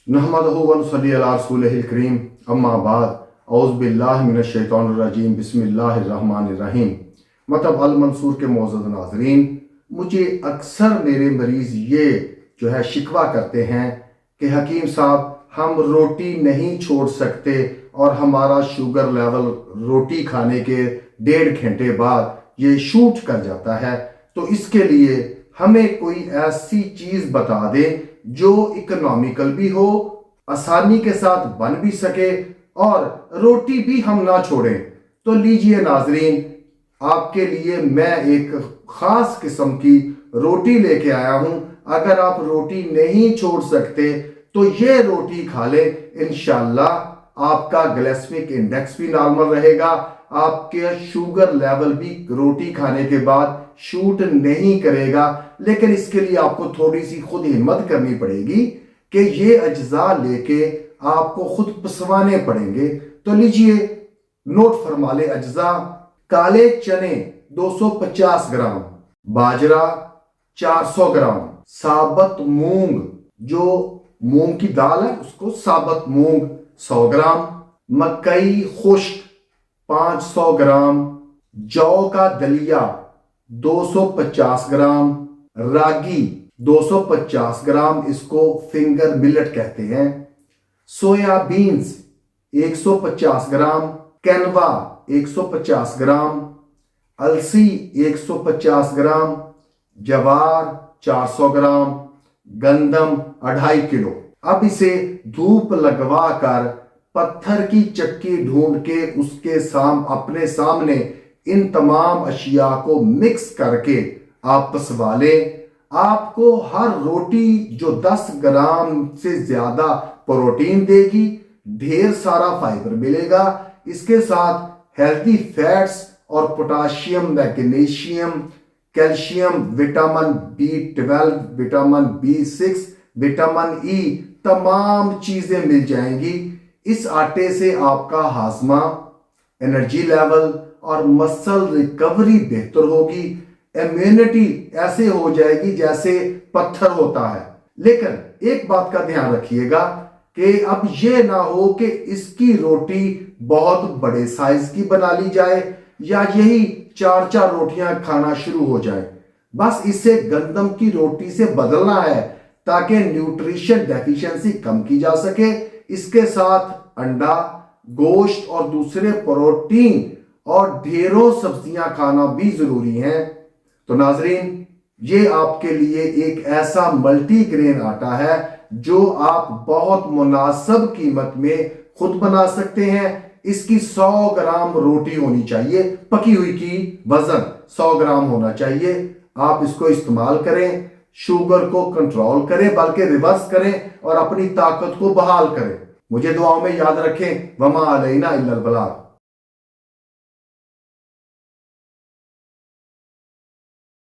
नहमदुहु व नुसल्ली अला रसूलिहिल करीम अम्मा बाद औज़ु बिल्लाहि मिनश शैतानिर रजीम बिस्मिल्लाहिर रहमानिर रहीम। मतलब अल मंसूर के मौजूद नाज़रीन, मुझे अक्सर मेरे मरीज़ ये जो है शिकवा करते हैं कि हकीम साहब हम रोटी नहीं छोड़ सकते और हमारा शुगर लेवल रोटी खाने के 1.5 घंटे बाद ये शूट कर जाता है। तो इसके लिए हमें कोई ऐसी चीज़ बता दें जो इकोनॉमिकल भी हो, आसानी के साथ बन भी सके और रोटी भी हम ना छोड़ें। तो लीजिए नाजरीन, आपके लिए मैं एक खास किस्म की रोटी लेके आया हूं। अगर आप रोटी नहीं छोड़ सकते तो ये रोटी खा लें, इंशाल्लाह आपका ग्लाइसेमिक इंडेक्स भी नॉर्मल रहेगा, आपके शुगर लेवल भी रोटी खाने के बाद शूट नहीं करेगा। लेकिन इसके लिए आपको थोड़ी सी खुद हिम्मत करनी पड़ेगी कि ये अज्जा लेके आपको खुद पसवाने पड़ेंगे। तो लीजिए नोट फरमा ले अज्जा। काले चने 250 ग्राम, बाजरा 400 ग्राम, साबुत मूंग जो मूंग की दाल है उसको साबुत मूंग 100 ग्राम, मकई खुश्क 500 ग्राम, जौ का दलिया 250 ग्राम, रागी 250 ग्राम, इसको फिंगर मिलेट कहते हैं, सोयाबीन्स 150 ग्राम, कैनवा 150 ग्राम, अलसी 150 ग्राम, जवार 400 ग्राम, गंदम 2.5 किलो। अब इसे धूप लगवा कर पत्थर की चक्की ढूंढ के उसके अपने सामने इन तमाम अशिया को मिक्स करके आप पसवा लें। आपको हर रोटी जो 10 ग्राम से ज्यादा प्रोटीन देगी, ढेर सारा फाइबर मिलेगा, इसके साथ हेल्दी फैट्स और potassium, magnesium, calcium, vitamin B12, vitamin B6, vitamin E, तमाम चीजें मिल जाएंगी। इस आटे से आपका हाजमा, एनर्जी लेवल और मसल रिकवरी बेहतर होगी। इम्यूनिटी ऐसे हो जाएगी जैसे पत्थर होता है। लेकिन एक बात का ध्यान रखिएगा कि अब ये ना हो कि इसकी रोटी बहुत बड़े साइज की बना ली जाए या यही 4-4 रोटियां खाना शुरू हो जाए। बस इसे गंदम की रोटी से बदलना है ताकि न्यूट्रिशन डेफिशिएंसी कम की जा सके। इसके साथ अंडा, गोश्त और दूसरे प्रोटीन और ढेरों सब्जियां खाना भी जरूरी है। तो नाजरीन, ये आपके लिए एक ऐसा मल्टीग्रेन आटा है जो आप बहुत मुनासिब कीमत में खुद बना सकते हैं। इसकी 100 ग्राम रोटी होनी चाहिए, पकी हुई की वजन 100 ग्राम होना चाहिए। आप इसको इस्तेमाल करें, शुगर को कंट्रोल करें, बल्कि रिवर्स करें और अपनी ताकत को बहाल करें। मुझे दुआओं में याद रखें। वमा अलैना इल्लल बलाग।